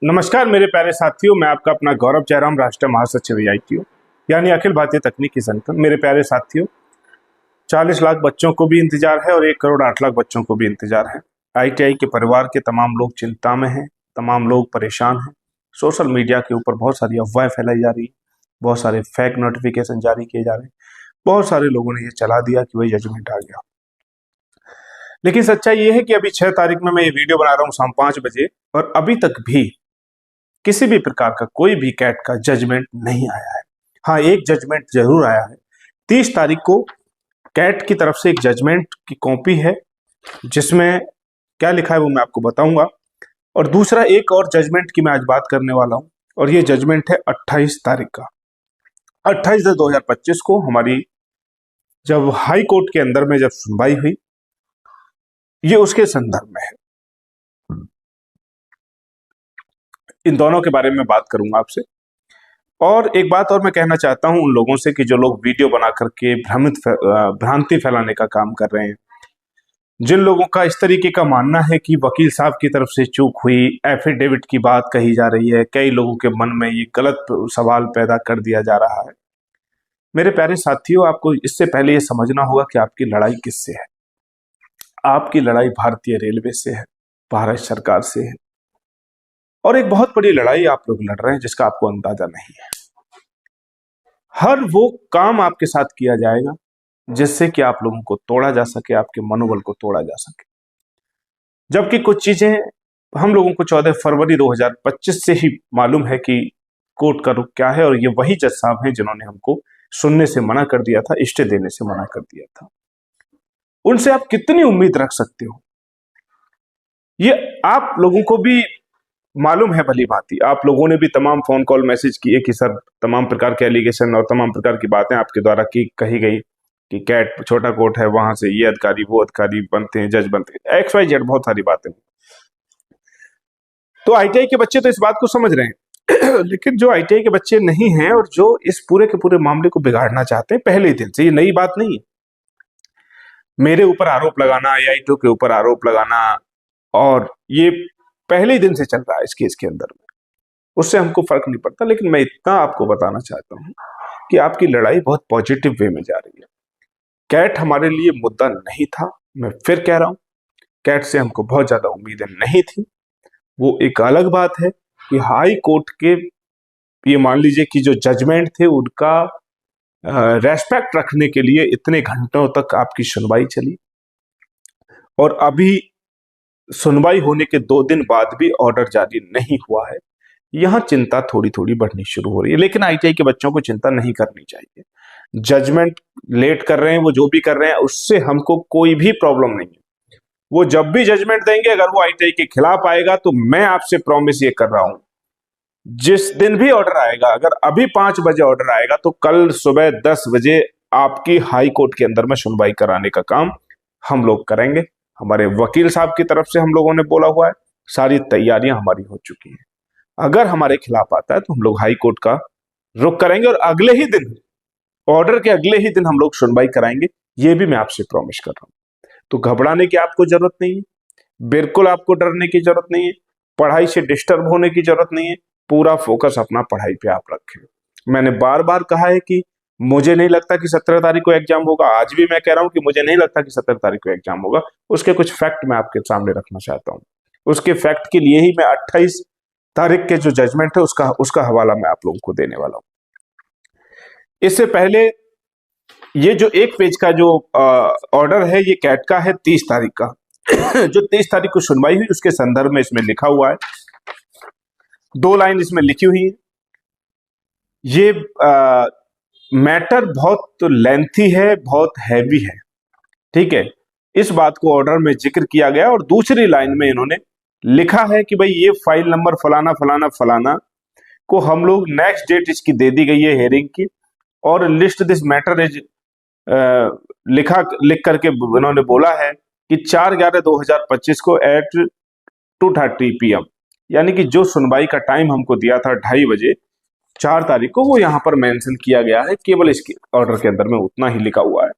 नमस्कार मेरे प्यारे साथियों, मैं आपका अपना गौरव जयराम, राष्ट्रीय महासचिव AITU यानी अखिल भारतीय तकनीकी संगठन। मेरे प्यारे साथियों, 40 लाख बच्चों को भी इंतजार है और 1 करोड़ 8 लाख बच्चों को भी इंतजार है। ITI के परिवार के तमाम लोग चिंता में हैं, तमाम लोग परेशान हैं। सोशल मीडिया के ऊपर बहुत सारी अफवाहें फैलाई जा रही है, बहुत सारे फेक नोटिफिकेशन जारी किए जा रहे हैं, बहुत सारे लोगों ने ये चला दिया कि भाई जजमेंट आ गया। लेकिन सच्चाई ये है कि अभी 6 तारीख में मैं ये वीडियो बना रहा हूँ शाम 5 बजे और अभी तक भी किसी भी प्रकार का कोई भी कैट का जजमेंट नहीं आया है। हाँ, एक जजमेंट जरूर आया है। 30 तारीख को कैट की तरफ से एक जजमेंट की कॉपी है, जिसमें क्या लिखा है वो मैं आपको बताऊंगा। और दूसरा एक और जजमेंट की मैं आज बात करने वाला हूं, और ये जजमेंट है 28 तारीख का। 28/10/2025 को हमारी जब हाई कोर्ट के अंदर में जब सुनवाई हुई, ये उसके संदर्भ में है। इन दोनों के बारे में बात करूंगा आपसे। और एक बात और मैं कहना चाहता हूं उन लोगों से कि जो लोग वीडियो बना करके भ्रांति फैलाने का काम कर रहे हैं, जिन लोगों का इस तरीके का मानना है कि वकील साहब की तरफ से चूक हुई, एफिडेविट की बात कही जा रही है, कई लोगों के मन में ये गलत सवाल पैदा कर दिया जा रहा है। मेरे प्यारे साथियों, आपको इससे पहले ये समझना होगा कि आपकी लड़ाई किससे है। आपकी लड़ाई भारतीय रेलवे से है, भारत सरकार से है, और एक बहुत बड़ी लड़ाई आप लोग लड़ रहे हैं जिसका आपको अंदाजा नहीं है। हर वो काम आपके साथ किया जाएगा जिससे कि आप लोगों को तोड़ा जा सके, आपके मनोबल को तोड़ा जा सके। जबकि कुछ चीजें हम लोगों को 14 फरवरी 2025 से ही मालूम है कि कोर्ट का रुख क्या है, और ये वही जज साहब हैं जिन्होंने हमको सुनने से मना कर दिया था, स्टे देने से मना कर दिया था। उनसे आप कितनी उम्मीद रख सकते हो, ये आप लोगों को भी मालूम है भली भांति। आप लोगों ने भी तमाम फोन कॉल मैसेज किए कि सर तमाम प्रकार के एलिगेशन और तमाम प्रकार की बातें आपके द्वारा कही गई कि कैट छोटा कोर्ट है, वहां से ये अधिकारी वो अधिकारी बनते हैं, जज बनते हैं, XYZ बहुत सारी बातें। तो ITI के बच्चे तो इस बात को समझ रहे हैं लेकिन जो ITI के बच्चे नहीं हैं और जो इस पूरे के पूरे मामले को बिगाड़ना चाहते हैं पहले दिन से, ये नई बात नहीं है। मेरे ऊपर आरोप लगाना, AITU के ऊपर आरोप लगाना, और ये पहले ही दिन से चल रहा है इस केस के अंदर में, उससे हमको फर्क नहीं पड़ता। लेकिन मैं इतना आपको बताना चाहता हूं कि आपकी लड़ाई बहुत पॉजिटिव वे में जा रही है। कैट हमारे लिए मुद्दा नहीं था, मैं फिर कह रहा हूं, कैट से हमको बहुत ज्यादा उम्मीदें नहीं थी। वो एक अलग बात है कि हाई कोर्ट के ये मान लीजिए कि जो जजमेंट थे उनका रेस्पेक्ट रखने के लिए इतने घंटों तक आपकी सुनवाई चली, और अभी सुनवाई होने के 2 दिन बाद भी ऑर्डर जारी नहीं हुआ है। यहां चिंता थोड़ी थोड़ी बढ़नी शुरू हो रही है, लेकिन ITI के बच्चों को चिंता नहीं करनी चाहिए। जजमेंट लेट कर रहे हैं, वो जो भी कर रहे हैं, उससे हमको कोई भी प्रॉब्लम नहीं है। वो जब भी जजमेंट देंगे, अगर वो ITI के खिलाफ आएगा, तो मैं आपसे प्रॉमिस ये कर रहा हूं, जिस दिन भी ऑर्डर आएगा, अगर अभी 5 बजे ऑर्डर आएगा, तो कल सुबह 10 बजे आपकी हाई कोर्ट के अंदर में सुनवाई कराने का काम हम लोग करेंगे। हमारे वकील साहब की तरफ से हम लोगों ने बोला हुआ है, सारी तैयारियां हमारी हो चुकी हैं। अगर हमारे खिलाफ आता है तो हम लोग हाई कोर्ट का रुख करेंगे, और अगले ही दिन, ऑर्डर के अगले ही दिन हम लोग सुनवाई कराएंगे। ये भी मैं आपसे प्रॉमिस कर रहा हूं। तो घबराने की आपको जरूरत नहीं है, बिल्कुल आपको डरने की जरूरत नहीं है, पढ़ाई से डिस्टर्ब होने की जरूरत नहीं है। पूरा फोकस अपना पढ़ाई पे आप रखें। मैंने बार बार कहा है कि मुझे नहीं लगता कि 17 तारीख को एग्जाम होगा। आज भी मैं कह रहा हूं कि मुझे नहीं लगता कि 17 तारीख को एग्जाम होगा। उसके कुछ फैक्ट मैं आपके सामने रखना चाहता हूं। उसके फैक्ट के लिए ही मैं 28 तारीख के जो जजमेंट है उसका हवाला मैं आप लोगों को देने वाला हूं। इससे पहले ये जो 1 पेज का जो ऑर्डर है, ये कैट का है 30 तारीख का जो 30 तारीख को सुनवाई हुई, उसके संदर्भ में इसमें लिखा हुआ है, 2 लाइन इसमें लिखी हुई है। ये मैटर बहुत लेंथी है, बहुत हैवी है, ठीक है। इस बात को ऑर्डर में जिक्र किया गया, और दूसरी लाइन में इन्होंने लिखा है कि भाई ये फाइल नंबर फलाना फलाना फलाना को हम लोग नेक्स्ट डेट इसकी दे दी गई है हियरिंग की, और लिस्ट दिस मैटर इज लिख करके इन्होंने बोला है कि 4/11/2025 को एट 2:30 PM, यानी कि जो सुनवाई का टाइम हमको दिया था 2:30 बजे 4 तारीख को, वो यहाँ पर मेंशन किया गया है। केवल इसके ऑर्डर के अंदर में उतना ही लिखा हुआ है।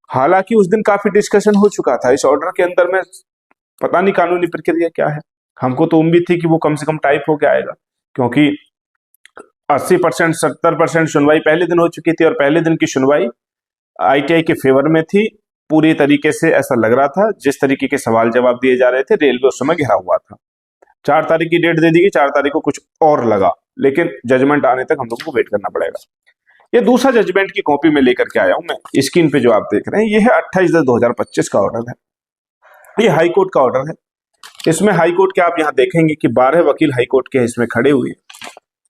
हालांकि उस दिन काफी डिस्कशन हो चुका था इस ऑर्डर के अंदर में, पता नहीं कानूनी प्रक्रिया क्या है। हमको तो उम्मीद थी कि वो कम से कम टाइप होके आएगा, क्योंकि 80% 70% सुनवाई पहले दिन हो चुकी थी और पहले दिन की सुनवाई आईटीआई के फेवर में थी पूरी तरीके से। ऐसा लग रहा था जिस तरीके के सवाल जवाब दिए जा रहे थे, रेलवे उस समय घिरा हुआ था। 4 तारीख की डेट दे दी गई, 4 तारीख को कुछ और लगा, लेकिन जजमेंट आने तक हम लोग को वेट करना पड़ेगा। ये दूसरा जजमेंट की कॉपी में लेकर के आया हूं मैं। स्क्रीन पे जो आप देख रहे हैं ये है 28/10/2025 का ऑर्डर है। ये हाई कोर्ट का ऑर्डर है। इसमें हाई कोर्ट के आप यहाँ देखेंगे कि 12 वकील हाई कोर्ट के इसमें खड़े हुए,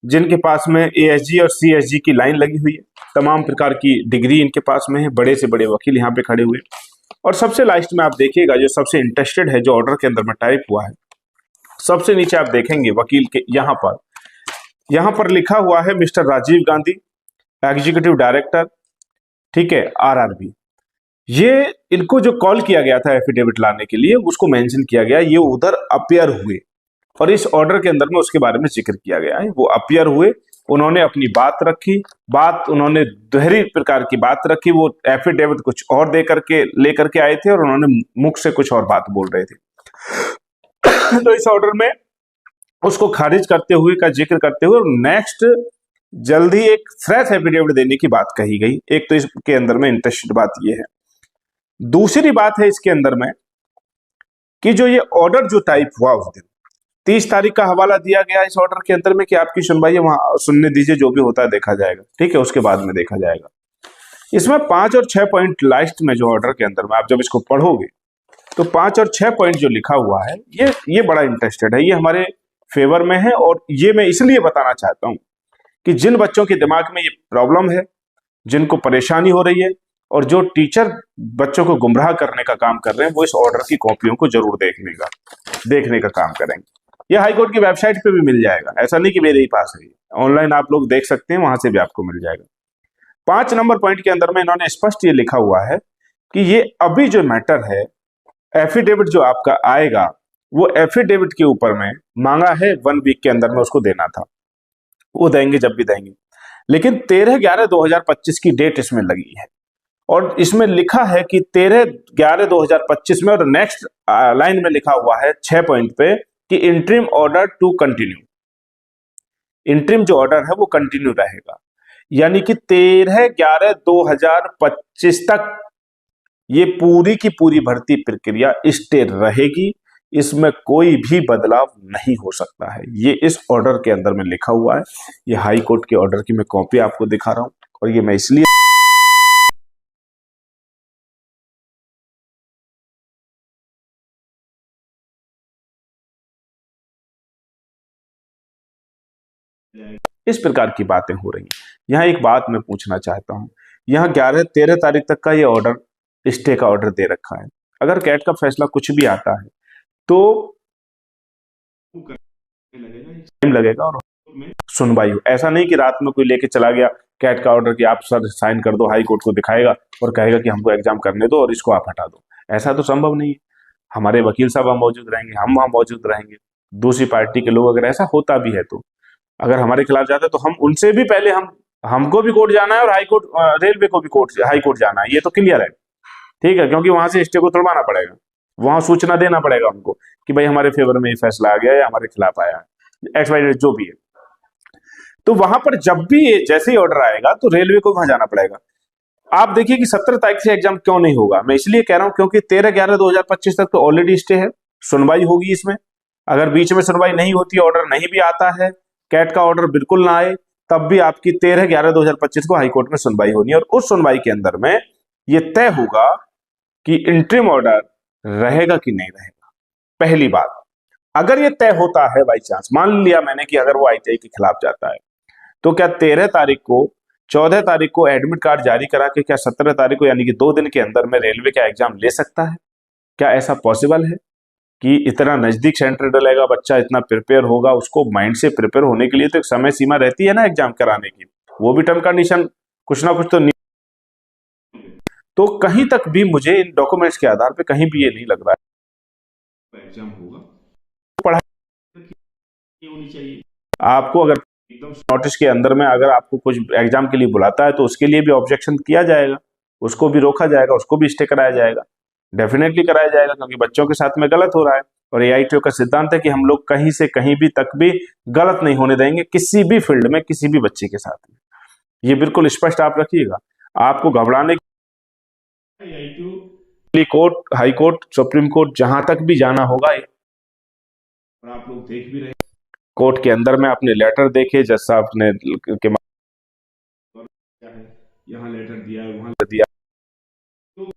जिनके पास में एएसजी और सीएसजी की लाइन लगी हुई है। तमाम प्रकार की डिग्री इनके पास में है, बड़े से बड़े वकील यहाँ पे खड़े हुए। और सबसे लास्ट में आप देखिएगा जो सबसे इंटरेस्टेड है, जो ऑर्डर के अंदर में टाइप हुआ है, सबसे नीचे आप देखेंगे वकील के यहाँ पर लिखा हुआ है mister Rajiv Gandhi, executive director, ठीक है, आरआरबी। ये इनको जो कॉल किया गया था एफिडेविट लाने के लिए, उसको मेंशन किया गया, ये उधर अपियर हुए और इस ऑर्डर के अंदर में उसके बारे में जिक्र किया गया है। वो अपियर हुए, उन्होंने अपनी बात रखी, उन्होंने दोहरी प्रकार की बात रखी। वो एफिडेविट कुछ और दे करके लेकर के आए थे और उन्होंने मुख से कुछ और बात बोल रहे थे। तो इस ऑर्डर में उसको खारिज करते हुए का जिक्र करते हुए नेक्स्ट जल्द ही एक फ्रेश एफिडेविट देने की बात कही गई। एक तो इसके अंदर में इंटरेस्टेड बात ये है। दूसरी बात है इसके अंदर में कि जो ये ऑर्डर जो टाइप हुआ उस दिन 30 तारीख का हवाला दिया गया इस ऑर्डर के अंदर में कि आपकी सुनवाई है, वहां सुनने दीजिए, जो भी होता है देखा जाएगा, ठीक है, उसके बाद में देखा जाएगा। इसमें 5 और 6 पॉइंट लास्ट में जो ऑर्डर के अंदर में आप जब इसको पढ़ोगे तो 5 और 6 पॉइंट जो लिखा हुआ है ये बड़ा इंटरेस्टेड है, ये हमारे फेवर में है। और ये मैं इसलिए बताना चाहता हूं कि जिन बच्चों के दिमाग में ये प्रॉब्लम है, जिनको परेशानी हो रही है और जो टीचर बच्चों को गुमराह करने का काम कर रहे हैं, वो इस ऑर्डर की कॉपियों को जरूर देखने का काम करेंगे। यह हाईकोर्ट की वेबसाइट पे भी मिल जाएगा, ऐसा नहीं कि मेरे ही पास है, ऑनलाइन आप लोग देख सकते हैं, वहां से भी आपको मिल जाएगा। 5 नंबर पॉइंट के अंदर में इन्होंने स्पष्ट ये लिखा हुआ है कि ये अभी जो मैटर है, एफिडेविट जो आपका आएगा, वो एफिडेविट के ऊपर में मांगा है 1 वीक के अंदर में उसको देना था, वो देंगे जब भी देंगे। लेकिन 13/11/2025 की डेट इसमें लगी है और इसमें लिखा है कि 13/11/2025 में, और नेक्स्ट लाइन में लिखा हुआ है 6 पॉइंट पे कि interim order to continue. Interim जो ऑर्डर है वो कंटिन्यू रहेगा, यानी कि 13/11/2025 तक ये पूरी की पूरी भर्ती प्रक्रिया स्टे रहेगी, इसमें कोई भी बदलाव नहीं हो सकता है। ये इस ऑर्डर के अंदर में लिखा हुआ है। ये हाई कोर्ट के ऑर्डर की मैं कॉपी आपको दिखा रहा हूं और ये मैं इसलिए इस प्रकार की बातें हो रही हैं। यहां एक बात मैं पूछना चाहता हूं, यहां 13 तारीख तक का ये ऑर्डर स्टे का ऑर्डर दे रखा है। अगर कैट का फैसला कुछ भी आता है तो टाइम लगेगा और सुनवाई हो। ऐसा नहीं कि रात में कोई लेके चला गया कैट का ऑर्डर कि आप सर साइन कर दो, हाई कोर्ट को दिखाएगा और कहेगा कि हमको एग्जाम करने दो और इसको आप हटा दो। ऐसा तो संभव नहीं है। हमारे वकील साहब वहां मौजूद रहेंगे, हम वहां मौजूद रहेंगे, दूसरी पार्टी के लोग, अगर ऐसा होता भी है तो अगर हमारे खिलाफ जाता है तो हम उनसे भी पहले हमको भी कोर्ट जाना है और हाई कोर्ट, रेलवे को भी हाई कोर्ट जाना है, ये तो क्लियर है, ठीक है, क्योंकि वहां से स्टे को तोड़वाना पड़ेगा, वहां सूचना देना पड़ेगा हमको कि भाई हमारे फेवर में ये फैसला आ गया है, हमारे खिलाफ आया है, एक्स वाई जो भी है। तो वहां पर जब भी ये जैसे ही ऑर्डर आएगा तो रेलवे को वहां जाना पड़ेगा। आप देखिए कि 17 तारीख से एग्जाम क्यों नहीं होगा, मैं इसलिए कह रहा हूं क्योंकि 13/11/2025 तक तो ऑलरेडी स्टे है, सुनवाई होगी इसमें। अगर बीच में सुनवाई नहीं होती, ऑर्डर नहीं भी आता है, कैट का ऑर्डर बिल्कुल ना आए, तब भी आपकी 13/11/2025 को हाईकोर्ट में सुनवाई होनी है और उस सुनवाई के अंदर में यह तय होगा कि इंटरिम ऑर्डर रहेगा कि नहीं रहेगा। पहली बात, अगर यह तय होता है बाई चांस, मान लिया मैंने कि अगर वो आईटीआई के खिलाफ जाता है, तो क्या 13 तारीख को 14 तारीख को एडमिट कार्ड जारी करा के क्या 17 तारीख को, यानी कि 2 दिन के अंदर में रेलवे का एग्जाम ले सकता है? क्या ऐसा पॉसिबल है कि इतना नजदीक सेंटर डलेगा, बच्चा इतना प्रिपेयर होगा, उसको माइंड से प्रिपेयर होने के लिए तो एक समय सीमा रहती है ना एग्जाम कराने की, वो भी टर्म कंडीशन कुछ ना कुछ तो नहीं। तो कहीं तक भी मुझे इन डॉक्यूमेंट्स के आधार पे कहीं भी ये नहीं लग रहा है एग्जाम होगा। पढ़ाई होनी चाहिए आपको, अगर एकदम नोटिस के अंदर में अगर आपको कुछ एग्जाम के लिए बुलाता है तो उसके लिए भी ऑब्जेक्शन किया जाएगा, उसको भी रोका जाएगा, उसको भी स्टे कराया जाएगा, डेफिनेटली कराया जाएगा, क्योंकि बच्चों के साथ में गलत हो रहा है। और AITO का सिद्धांत है कि हम लोग कहीं से कहीं भी तक भी गलत नहीं होने देंगे, किसी भी फील्ड में, किसी भी बच्चे के साथ में। ये बिल्कुल स्पष्ट आप रखिएगा। आपको घबराने की court, high court, supreme court, जहां तक भी जाना होगा, और आप लोग देख भी रहे, कोर्ट के अंदर में आपने लेटर देखे, जज साहब ने के यहाँ लेटर दिया है, वहां दिया तो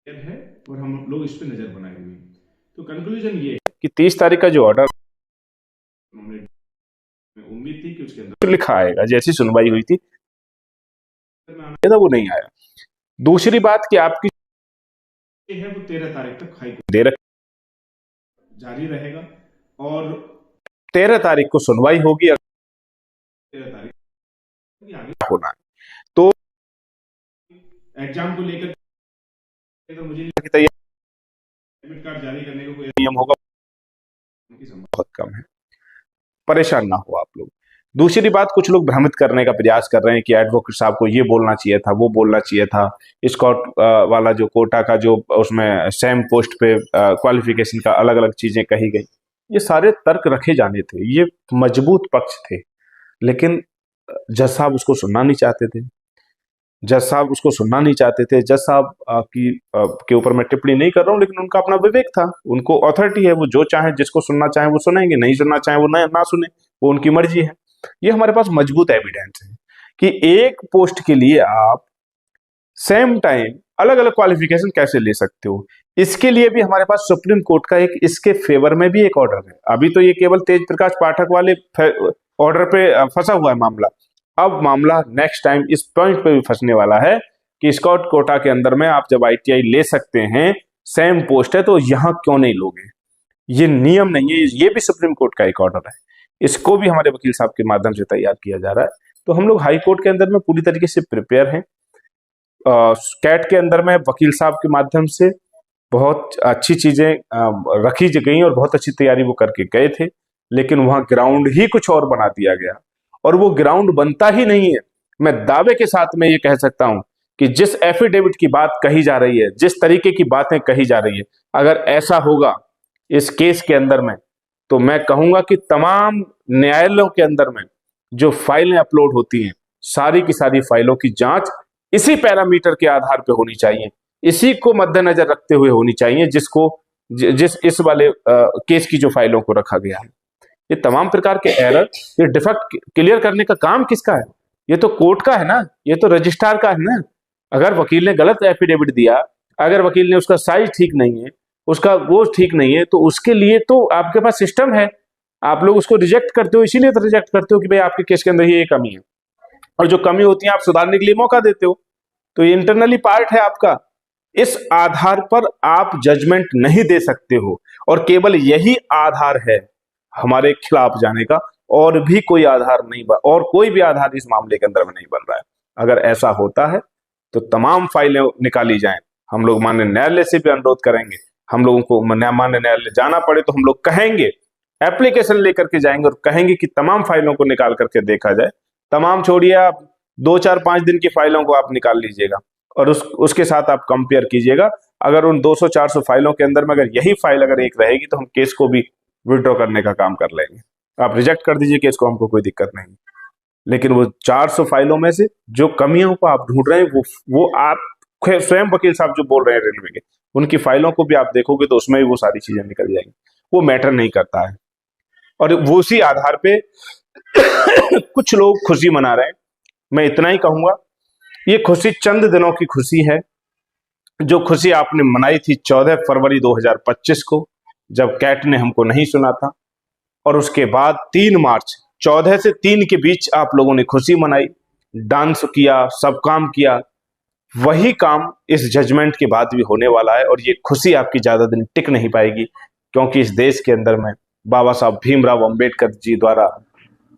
है, और हम लोग इस पे नजर बनाए हुए हैं। तो कंक्लूजन ये है कि 30 तारीख का जो ऑर्डर उम्मीद थी कि उसके अंदर लिखा आएगा, जैसी सुनवाई हुई थी वो नहीं आया। दूसरी बात कि आपकी है वो 13 तारीख तक हाई कोर्ट दे रखा जारी रहेगा, और 13 तारीख को सुनवाई होगी। 13 तारीख आगे होना है, तो एग्जाम को लेकर तो मुझे नहीं एडमिट कार्ड जारी करने का कोई नियम होगा, बहुत कम है, परेशान ना हो आप लोग। दूसरी बात, कुछ लोग भ्रमित करने का प्रयास कर रहे हैं कि एडवोकेट साहब को ये बोलना चाहिए था, वो बोलना चाहिए था, स्कॉट वाला जो कोटा का जो उसमें सेम पोस्ट पे क्वालिफिकेशन का अलग अलग चीजें कही गई, ये सारे तर्क रखे जाने थे, ये मजबूत पक्ष थे, लेकिन जज साहब उसको सुनना नहीं चाहते थे। जज साहब उसको सुनना नहीं चाहते थे। जज साहब के ऊपर मैं टिप्पणी नहीं कर रहा हूँ, लेकिन उनका अपना विवेक था, उनको अथॉरिटी है, वो जो चाहे, जिसको सुनना चाहे वो सुनेंगे, नहीं सुनना चाहे वो ना सुने, वो उनकी मर्जी है। ये हमारे पास मजबूत एविडेंस है कि एक पोस्ट के लिए आप सेम टाइम अलग अलग क्वालिफिकेशन कैसे ले सकते हो। इसके लिए भी हमारे पास सुप्रीम कोर्ट का एक इसके फेवर में भी एक ऑर्डर है। अभी तो ये केवल तेज प्रकाश पाठक वाले ऑर्डर पे फंसा हुआ है मामला, अब मामला नेक्स्ट टाइम इस पॉइंट पे भी फंसने वाला है कि स्कॉट कोटा के अंदर में आप जब ITI ले सकते हैं, सेम पोस्ट है, तो यहां क्यों नहीं लोगे। ये नियम नहीं है, ये भी सुप्रीम कोर्ट का एक ऑर्डर है, इसको भी हमारे वकील साहब के माध्यम से तैयार किया जा रहा है। तो हम लोग हाई कोर्ट के अंदर में पूरी तरीके से प्रिपेयर हैं। कैट के अंदर में वकील साहब के माध्यम से बहुत अच्छी चीजें रखी गई और बहुत अच्छी तैयारी वो करके गए थे, लेकिन वहां ग्राउंड ही कुछ और बना दिया गया, और वो ग्राउंड बनता ही नहीं है। मैं दावे के साथ में ये कह सकता हूं कि जिस एफिडेविट की बात कही जा रही है, जिस तरीके की बातें कही जा रही है, अगर ऐसा होगा इस केस के अंदर में, तो मैं कहूंगा कि तमाम न्यायालयों के अंदर में जो फाइलें अपलोड होती हैं, सारी की सारी फाइलों की जांच इसी पैरामीटर के आधार पर होनी चाहिए, इसी को मद्देनजर रखते हुए होनी चाहिए, जिस इस वाले केस की जो फाइलों को रखा गया है। ये तमाम प्रकार के एरर, ये डिफेक्ट क्लियर करने का काम किसका है? ये तो कोर्ट का है ना, ये तो रजिस्ट्रार का है ना। अगर वकील ने गलत एफिडेविट दिया, अगर वकील ने उसका साइज ठीक नहीं है, उसका वो ठीक नहीं है, तो उसके लिए तो आपके पास सिस्टम है, आप लोग उसको रिजेक्ट करते हो। इसीलिए तो रिजेक्ट करते हो कि भाई आपके केस के अंदर ये कमी है, और जो कमी होती है आप सुधारने के लिए मौका देते हो। तो ये इंटरनली पार्ट है आपका। इस आधार पर आप जजमेंट नहीं दे सकते हो, और केवल यही आधार है हमारे खिलाफ जाने का, और भी कोई आधार नहीं, और कोई भी आधार इस मामले के अंदर में नहीं बन रहा है। अगर ऐसा होता है तो तमाम फाइलें निकाली जाएं। हम लोग माननीय न्यायालय से भी अनुरोध करेंगे, हम लोगों को माननीय न्यायालय जाना पड़े तो हम लोग कहेंगे, एप्लीकेशन लेकर के जाएंगे और कहेंगे कि तमाम फाइलों को निकाल करके देखा जाए। तमाम छोड़िए, आप 2, 4, 5 दिन की फाइलों को आप निकाल लीजिएगा और उसके साथ आप कंपेयर कीजिएगा। अगर उन 200, 400 फाइलों के अंदर में अगर यही फाइल अगर एक रहेगी, तो हम केस को भी विड्रॉ करने का काम कर लेंगे। आप रिजेक्ट कर दीजिए केस को, हमको कोई दिक्कत नहीं। लेकिन वो 400 फाइलों में से जो कमियों को आप ढूंढ रहे हैं, वो आप स्वयं वकील साहब जो बोल रहे हैं रेलवे के, उनकी फाइलों को भी आप देखोगे तो उसमें भी वो सारी चीजें निकल जाएंगी। वो मैटर नहीं करता है, और वो उसी आधार पे कुछ लोग खुशी मना रहे हैं। मैं इतना ही कहूंगा, ये खुशी चंद दिनों की खुशी है। जो खुशी आपने मनाई थी 14 फरवरी 2025 को, जब कैट ने हमको नहीं सुना था, और उसके बाद 3 मार्च 14 से 3 के बीच आप लोगों ने खुशी मनाई, डांस किया, सब काम किया। वही काम इस जजमेंट के बाद भी होने वाला है, और ये खुशी आपकी ज्यादा दिन टिक नहीं पाएगी, क्योंकि इस देश के अंदर में बाबा साहब भीमराव अंबेडकर जी द्वारा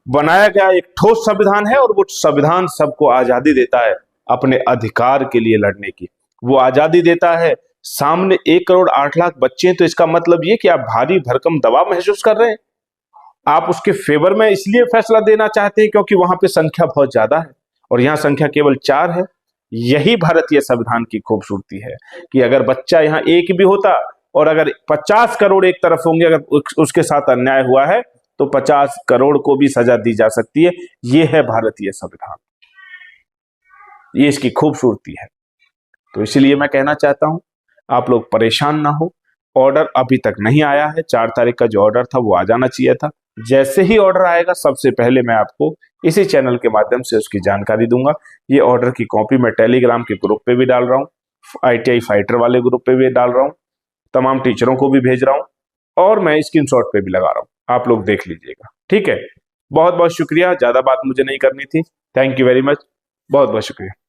बनाया गया एक ठोस संविधान है, और वो संविधान सबको आजादी देता है अपने अधिकार के लिए लड़ने की। वो आजादी देता है। सामने 1 करोड़ 8 लाख बच्चे हैं, तो इसका मतलब ये कि आप भारी भरकम दबाव महसूस कर रहे हैं। आप उसके फेवर में इसलिए फैसला देना चाहते हैं क्योंकि वहां पे संख्या बहुत ज्यादा है, और यहाँ संख्या केवल 4 है। यही भारतीय संविधान की खूबसूरती है कि अगर बच्चा यहाँ 1 भी होता और अगर 50 करोड़ एक तरफ होंगे, अगर उसके साथ अन्याय हुआ है तो 50 करोड़ को भी सजा दी जा सकती है। ये है भारतीय संविधान, ये इसकी खूबसूरती है। तो इसलिए मैं कहना चाहता हूं आप लोग परेशान ना हो। ऑर्डर अभी तक नहीं आया है, 4 तारीख का जो ऑर्डर था वो आ जाना चाहिए था। जैसे ही ऑर्डर आएगा सबसे पहले मैं आपको इसी चैनल के माध्यम से उसकी जानकारी दूंगा। ये ऑर्डर की कॉपी मैं टेलीग्राम के ग्रुप पे भी डाल रहा हूँ, ITI फाइटर वाले ग्रुप पे भी डाल रहा हूँ, तमाम टीचरों को भी भेज रहा हूँ और मैं स्क्रीनशॉट पे भी लगा रहा हूँ, आप लोग देख लीजिएगा। ठीक है, बहुत बहुत शुक्रिया, ज्यादा बात मुझे नहीं करनी थी। थैंक यू वेरी मच, बहुत बहुत शुक्रिया।